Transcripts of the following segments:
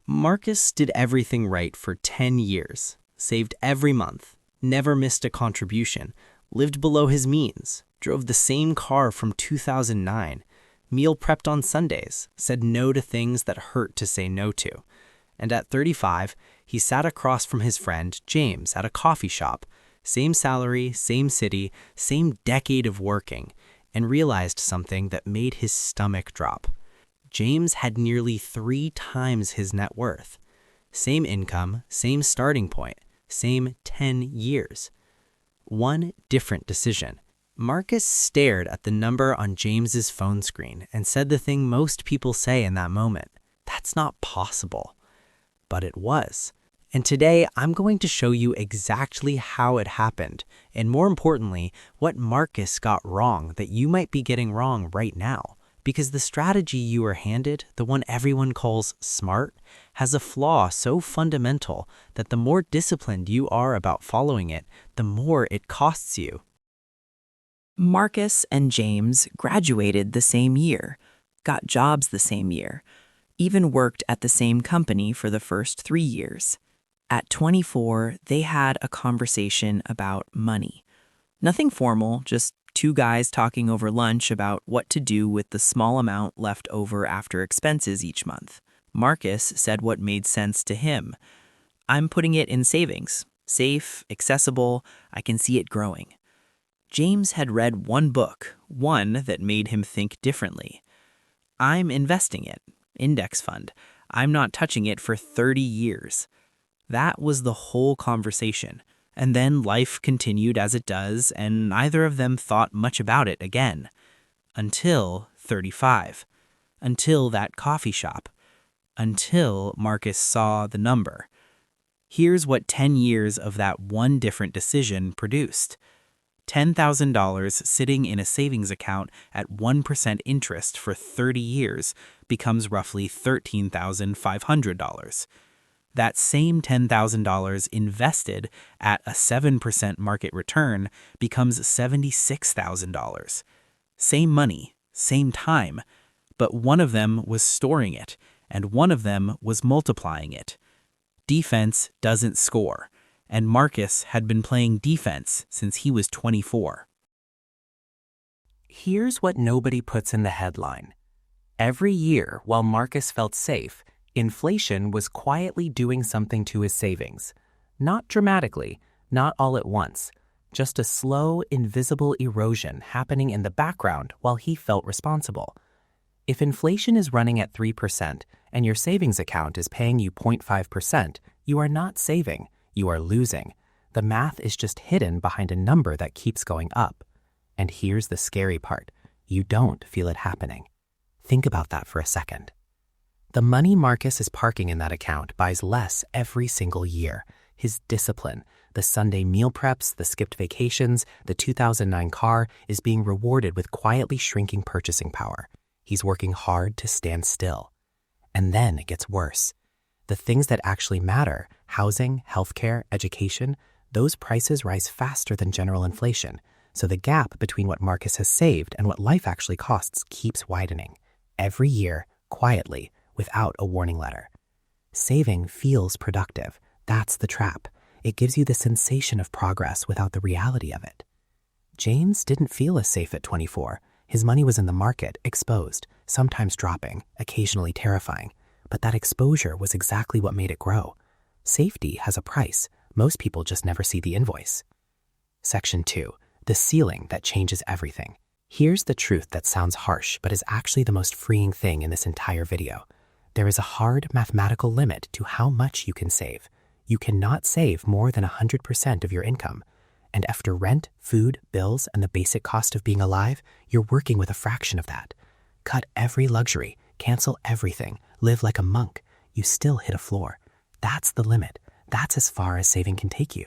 Marcus did everything right for 10 years, saved every month, never missed a contribution, lived below his means, drove the same car from 2009, meal prepped on Sundays, said no to things that hurt to say no to. And at 35, he sat across from his friend James at a coffee shop, same salary, same city, same decade of working, and realized something that made his stomach drop. James had nearly 3 times his net worth. Same income, same starting point, same 10 years. One different decision. Marcus stared at the number on James's phone screen and said the thing most people say in that moment. That's not possible. But it was. And today, I'm going to show you exactly how it happened, and more importantly, what Marcus got wrong that you might be getting wrong right now. Because the strategy you were handed, the one everyone calls smart, has a flaw so fundamental that the more disciplined you are about following it, the more it costs you. Marcus and James graduated the same year, got jobs the same year, even worked at the same company for the first 3 years. At 24, they had a conversation about money. Nothing formal, just 2 guys talking over lunch about what to do with the small amount left over after expenses each month. Marcus said what made sense to him. I'm putting it in savings. Safe, accessible, I can see it growing. James had read one book, one that made him think differently. I'm investing it. Index fund. I'm not touching it for 30 years. That was the whole conversation. And then life continued as it does, and neither of them thought much about it again. Until 35. Until that coffee shop. Until Marcus saw the number. Here's what 10 years of that one different decision produced. $10,000 sitting in a savings account at 1% interest for 30 years becomes roughly $13,500. That same $10,000 invested at a 7% market return becomes $76,000. Same money, same time, but one of them was storing it, and one of them was multiplying it. Defense doesn't score, and Marcus had been playing defense since he was 24. Here's what nobody puts in the headline. Every year, while Marcus felt safe, inflation was quietly doing something to his savings. Not dramatically, not all at once, just a slow, invisible erosion happening in the background while he felt responsible. If inflation is running at 3% and your savings account is paying you 0.5%, you are not saving, you are losing. The math is just hidden behind a number that keeps going up. And here's the scary part. You don't feel it happening. Think about that for a second. The money Marcus is parking in that account buys less every single year. His discipline, the Sunday meal preps, the skipped vacations, the 2009 car is being rewarded with quietly shrinking purchasing power. He's working hard to stand still. And then it gets worse. The things that actually matter, housing, healthcare, education, those prices rise faster than general inflation. So the gap between what Marcus has saved and what life actually costs keeps widening. Every year, quietly, without a warning letter. Saving feels productive. That's the trap. It gives you the sensation of progress without the reality of it. James didn't feel as safe at 24. His money was in the market, exposed, sometimes dropping, occasionally terrifying. But that exposure was exactly what made it grow. Safety has a price. Most people just never see the invoice. Section 2. The ceiling that changes everything. Here's the truth that sounds harsh, but is actually the most freeing thing in this entire video. There is a hard mathematical limit to how much you can save. You cannot save more than 100% of your income. And after rent, food, bills, and the basic cost of being alive, you're working with a fraction of that. Cut every luxury, cancel everything, live like a monk. You still hit a floor. That's the limit. That's as far as saving can take you.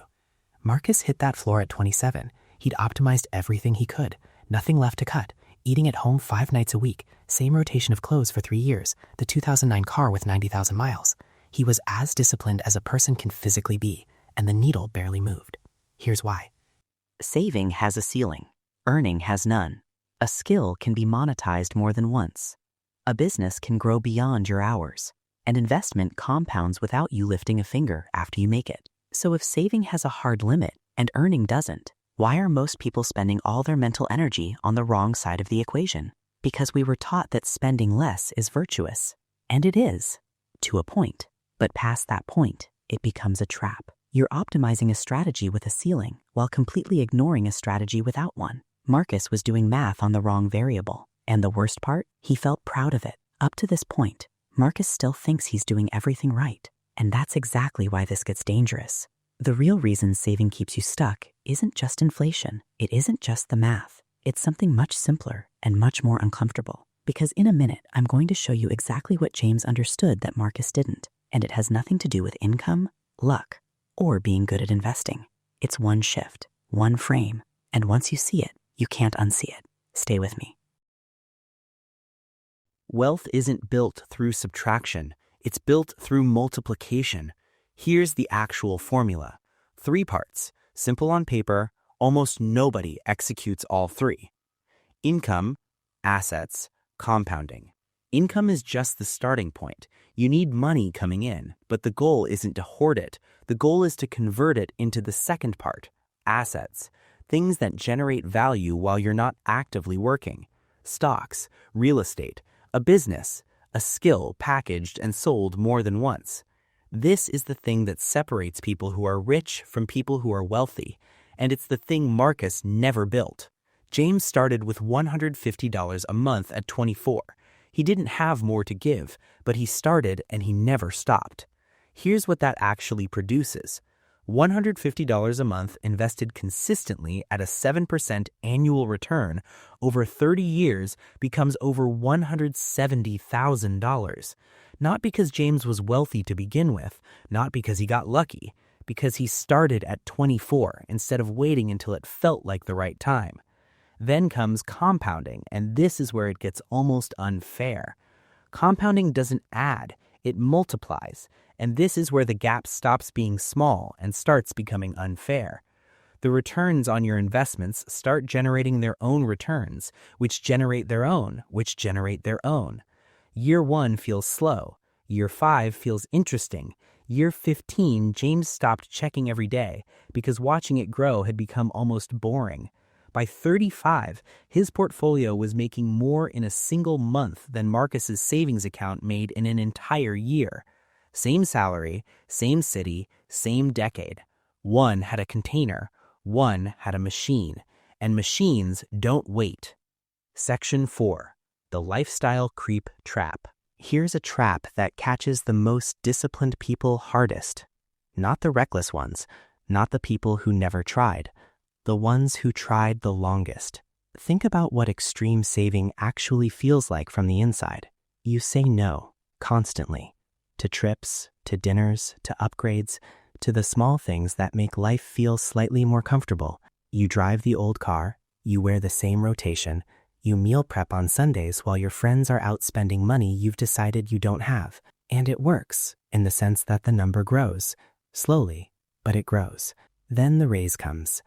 Marcus hit that floor at 27. He'd optimized everything he could. Nothing left to cut. Eating at home 5 nights a week. Same rotation of clothes for 3 years. The 2009 car with 90,000 miles. He was as disciplined as a person can physically be, and the needle barely moved. Here's why. Saving has a ceiling. Earning has none. A skill can be monetized more than once. A business can grow beyond your hours. And investment compounds without you lifting a finger after you make it. So if saving has a hard limit and earning doesn't, why are most people spending all their mental energy on the wrong side of the equation? Because we were taught that spending less is virtuous. And it is, to a point. But past that point, it becomes a trap. You're optimizing a strategy with a ceiling while completely ignoring a strategy without one. Marcus was doing math on the wrong variable. And the worst part? He felt proud of it. Up to this point, Marcus still thinks he's doing everything right. And that's exactly why this gets dangerous. The real reason saving keeps you stuck isn't just inflation. It isn't just the math. It's something much simpler and much more uncomfortable. Because in a minute, I'm going to show you exactly what James understood that Marcus didn't. And it has nothing to do with income, luck, or being good at investing. It's one shift, one frame. And once you see it, you can't unsee it. Stay with me. Wealth isn't built through subtraction. It's built through multiplication. Here's the actual formula. 3 parts. Simple on paper, almost nobody executes all 3. Income, assets, compounding. Income is just the starting point. You need money coming in, but the goal isn't to hoard it. The goal is to convert it into the second part, assets. Things that generate value while you're not actively working. Stocks, real estate, a business, a skill packaged and sold more than once. This is the thing that separates people who are rich from people who are wealthy, and it's the thing Marcus never built. James started with $150 a month at 24. He didn't have more to give, but he started and he never stopped. Here's what that actually produces. $150 a month invested consistently at a 7% annual return over 30 years becomes over $170,000. Not because James was wealthy to begin with, not because he got lucky, because he started at 24 instead of waiting until it felt like the right time. Then comes compounding, and this is where it gets almost unfair. Compounding doesn't add, it multiplies, and this is where the gap stops being small and starts becoming unfair. The returns on your investments start generating their own returns, which generate their own, which generate their own. Year 1 feels slow. Year 5 feels interesting. Year 15, James stopped checking every day because watching it grow had become almost boring. By 35, his portfolio was making more in a single month than Marcus's savings account made in an entire year. Same salary, same city, same decade. One had a container, one had a machine, and machines don't wait. Section 4. The Lifestyle Creep Trap. Here's a trap that catches the most disciplined people hardest. Not the reckless ones, not the people who never tried. The ones who tried the longest. Think about what extreme saving actually feels like from the inside. You say no, constantly. To trips, to dinners, to upgrades, to the small things that make life feel slightly more comfortable. You drive the old car, you wear the same rotation, you meal prep on Sundays while your friends are out spending money you've decided you don't have. And it works, in the sense that the number grows. Slowly, but it grows. Then the raise comes.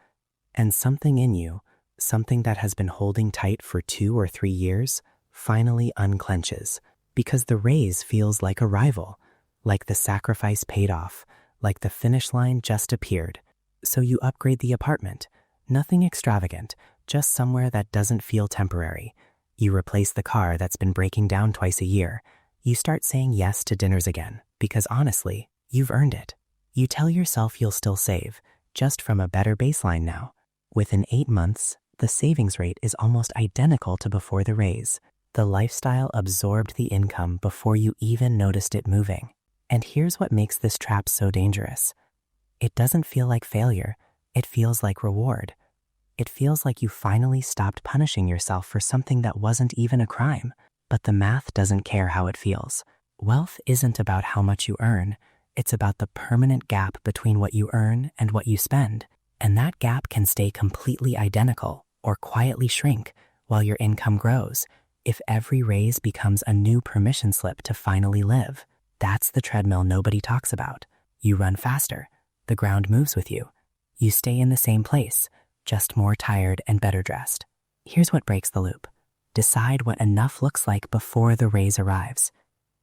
And something in you, something that has been holding tight for 2 or 3 years, finally unclenches. Because the raise feels like a rival, like the sacrifice paid off, like the finish line just appeared. So you upgrade the apartment. Nothing extravagant, just somewhere that doesn't feel temporary. You replace the car that's been breaking down twice a year. You start saying yes to dinners again, because honestly, you've earned it. You tell yourself you'll still save, just from a better baseline now. Within 8 months, the savings rate is almost identical to before the raise. The lifestyle absorbed the income before you even noticed it moving. And here's what makes this trap so dangerous. It doesn't feel like failure. It feels like reward. It feels like you finally stopped punishing yourself for something that wasn't even a crime. But the math doesn't care how it feels. Wealth isn't about how much you earn. It's about the permanent gap between what you earn and what you spend. And that gap can stay completely identical or quietly shrink while your income grows. If every raise becomes a new permission slip to finally live, that's the treadmill nobody talks about. You run faster. The ground moves with you. You stay in the same place, just more tired and better dressed. Here's what breaks the loop. Decide what enough looks like before the raise arrives.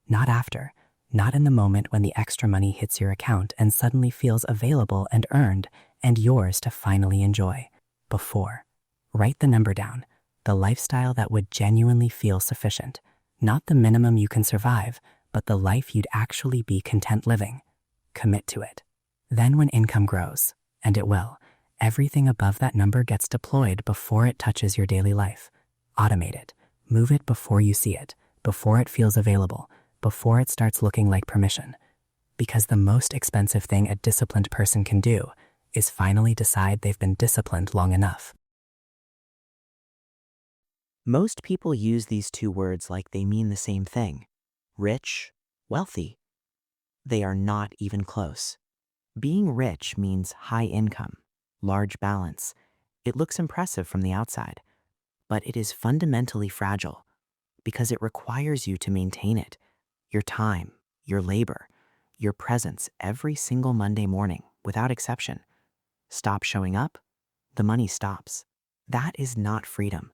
Not after. Not in the moment when the extra money hits your account and suddenly feels available and earned and yours to finally enjoy. Before. Write the number down, the lifestyle that would genuinely feel sufficient. Not the minimum you can survive, but the life you'd actually be content living. Commit to it. Then when income grows, and it will, everything above that number gets deployed before it touches your daily life. Automate it. Move it before you see it, before it feels available, before it starts looking like permission. Because the most expensive thing a disciplined person can do is finally decide they've been disciplined long enough. Most people use these two words like they mean the same thing. Rich, wealthy. They are not even close. Being rich means high income, large balance. It looks impressive from the outside, but it is fundamentally fragile because it requires you to maintain it, your time, your labor, your presence every single Monday morning without exception. Stop showing up, the money stops. That is not freedom.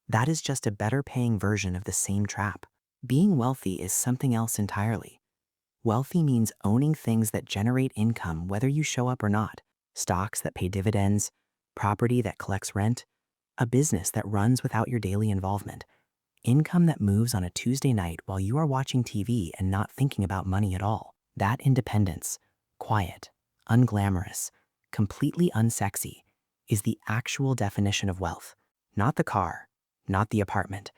That is just a better paying version of the same trap. Being wealthy is something else entirely. Wealthy means owning things that generate income whether you show up or not. Stocks that pay dividends, property that collects rent, a business that runs without your daily involvement, income that moves on a Tuesday night while you are watching TV and not thinking about money at all. That independence, quiet, unglamorous, completely unsexy, is the actual definition of wealth. Not the car, not the apartment,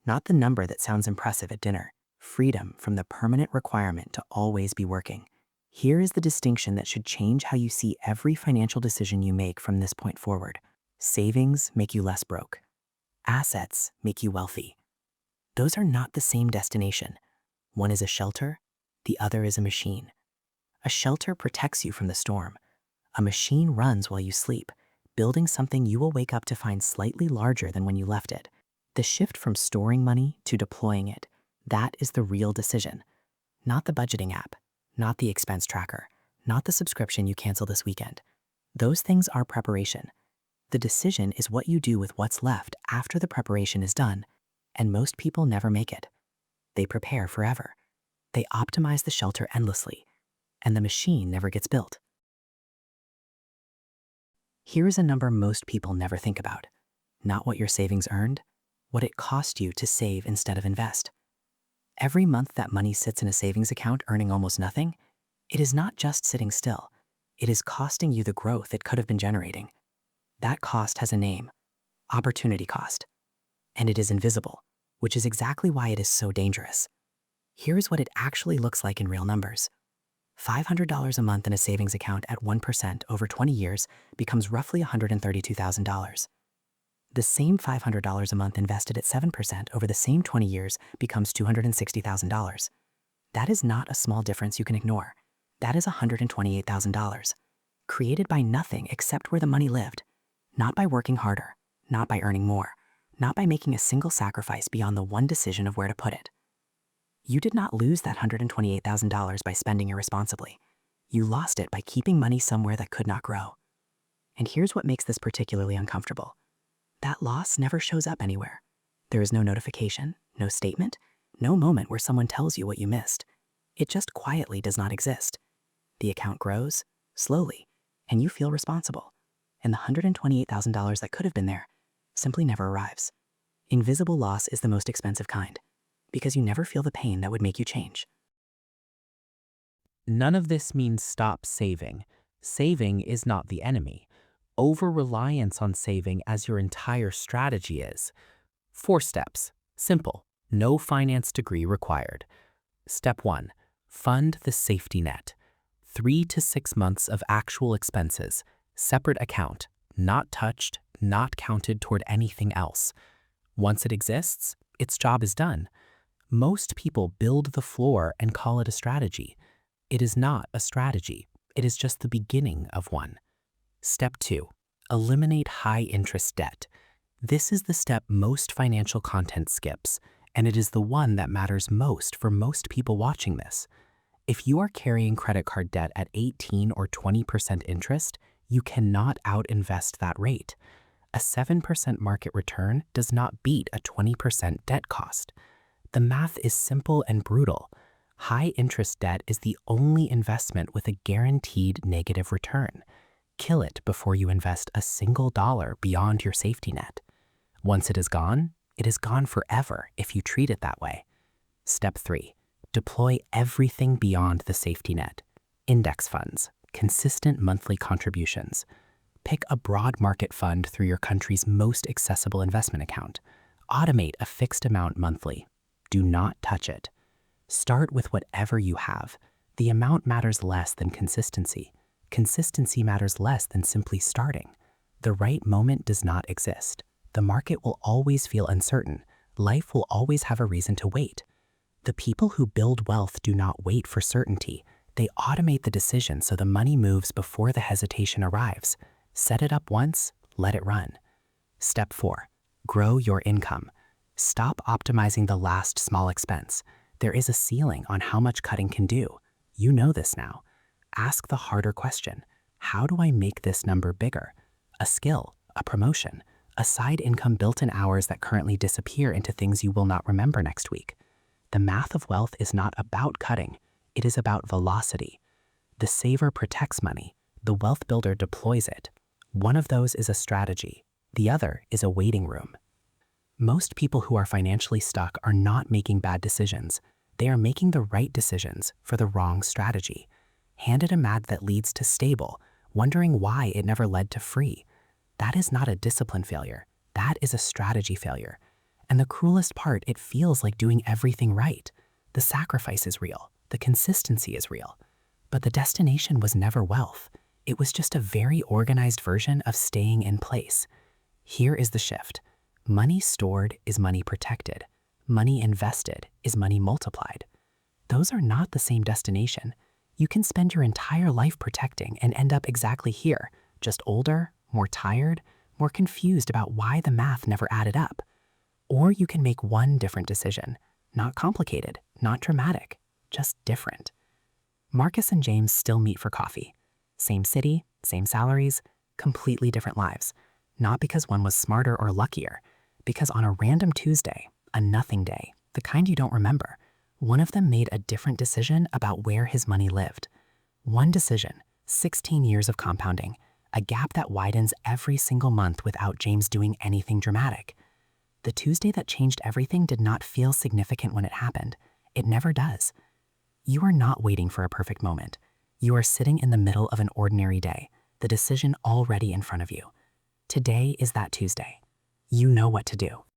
not the number that sounds impressive at dinner. Freedom from the permanent requirement to always be working. Here is the distinction that should change how you see every financial decision you make from this point forward. Savings make you less broke. Assets make you wealthy. Those are not the same destination. One is a shelter, the other is a machine. A shelter protects you from the storm. A machine runs while you sleep, building something you will wake up to find slightly larger than when you left it. The shift from storing money to deploying it, that is the real decision. Not the budgeting app, not the expense tracker, not the subscription you cancel this weekend. Those things are preparation. The decision is what you do with what's left after the preparation is done, and most people never make it. They prepare forever. They optimize the shelter endlessly, and the machine never gets built. Here is a number most people never think about. Not what your savings earned, what it cost you to save instead of invest. Every month that money sits in a savings account earning almost nothing, it is not just sitting still. It is costing you the growth it could have been generating. That cost has a name, opportunity cost. And it is invisible, which is exactly why it is so dangerous. Here's what it actually looks like in real numbers. $500 a month in a savings account at 1% over 20 years becomes roughly $132,000. The same $500 a month invested at 7% over the same 20 years becomes $260,000. That is not a small difference you can ignore. That is $128,000, created by nothing except where the money lived, not by working harder, not by earning more, not by making a single sacrifice beyond the one decision of where to put it. You did not lose that $128,000 by spending irresponsibly. You lost it by keeping money somewhere that could not grow. And here's what makes this particularly uncomfortable. That loss never shows up anywhere. There is no notification, no statement, no moment where someone tells you what you missed. It just quietly does not exist. The account grows, slowly, and you feel responsible. And the $128,000 that could have been there simply never arrives. Invisible loss is the most expensive kind, because you never feel the pain that would make you change. None of this means stop saving. Saving is not the enemy. Over-reliance on saving as your entire strategy is. 4 steps. Simple. No finance degree required. Step 1. Fund the safety net. 3 to 6 months of actual expenses. Separate account. Not touched, not counted toward anything else. Once it exists, its job is done. Most people build the floor and call it a strategy. It is not a strategy. It is just the beginning of one. Step 2. Eliminate high-interest debt. This is the step most financial content skips, and it is the one that matters most for most people watching this. If you are carrying credit card debt at 18 or 20% interest, you cannot out-invest that rate. A 7% market return does not beat a 20% debt cost. The math is simple and brutal. High-interest debt is the only investment with a guaranteed negative return. Kill it before you invest a single dollar beyond your safety net. Once it is gone forever if you treat it that way. Step 3. Deploy everything beyond the safety net. Index funds, consistent monthly contributions. Pick a broad market fund through your country's most accessible investment account. Automate a fixed amount monthly. Do not touch it. Start with whatever you have. The amount matters less than consistency. Consistency matters less than simply starting. The right moment does not exist. The market will always feel uncertain. Life will always have a reason to wait. The people who build wealth do not wait for certainty. They automate the decision so the money moves before the hesitation arrives. Set it up once, let it run. Step 4. Grow your income. Stop optimizing the last small expense. There is a ceiling on how much cutting can do. You know this now. Ask the harder question. How do I make this number bigger? A skill, a promotion, a side income built in hours that currently disappear into things you will not remember next week. The math of wealth is not about cutting. It is about velocity. The saver protects money. The wealth builder deploys it. One of those is a strategy. The other is a waiting room. Most people who are financially stuck are not making bad decisions. They are making the right decisions for the wrong strategy. Handed a mat that leads to stable, wondering why it never led to free. That is not a discipline failure. That is a strategy failure. And the cruelest part, it feels like doing everything right. The sacrifice is real. The consistency is real. But the destination was never wealth. It was just a very organized version of staying in place. Here is the shift. Money stored is money protected. Money invested is money multiplied. Those are not the same destination. You can spend your entire life protecting and end up exactly here, just older, more tired, more confused about why the math never added up. Or you can make one different decision. Not complicated, not dramatic, just different. Marcus and James still meet for coffee. Same city, same salaries, completely different lives. Not because one was smarter or luckier, because on a random Tuesday, a nothing day, the kind you don't remember, one of them made a different decision about where his money lived. One decision, 16 years of compounding, a gap that widens every single month without James doing anything dramatic. The Tuesday that changed everything did not feel significant when it happened. It never does. You are not waiting for a perfect moment. You are sitting in the middle of an ordinary day, the decision already in front of you. Today is that Tuesday. You know what to do.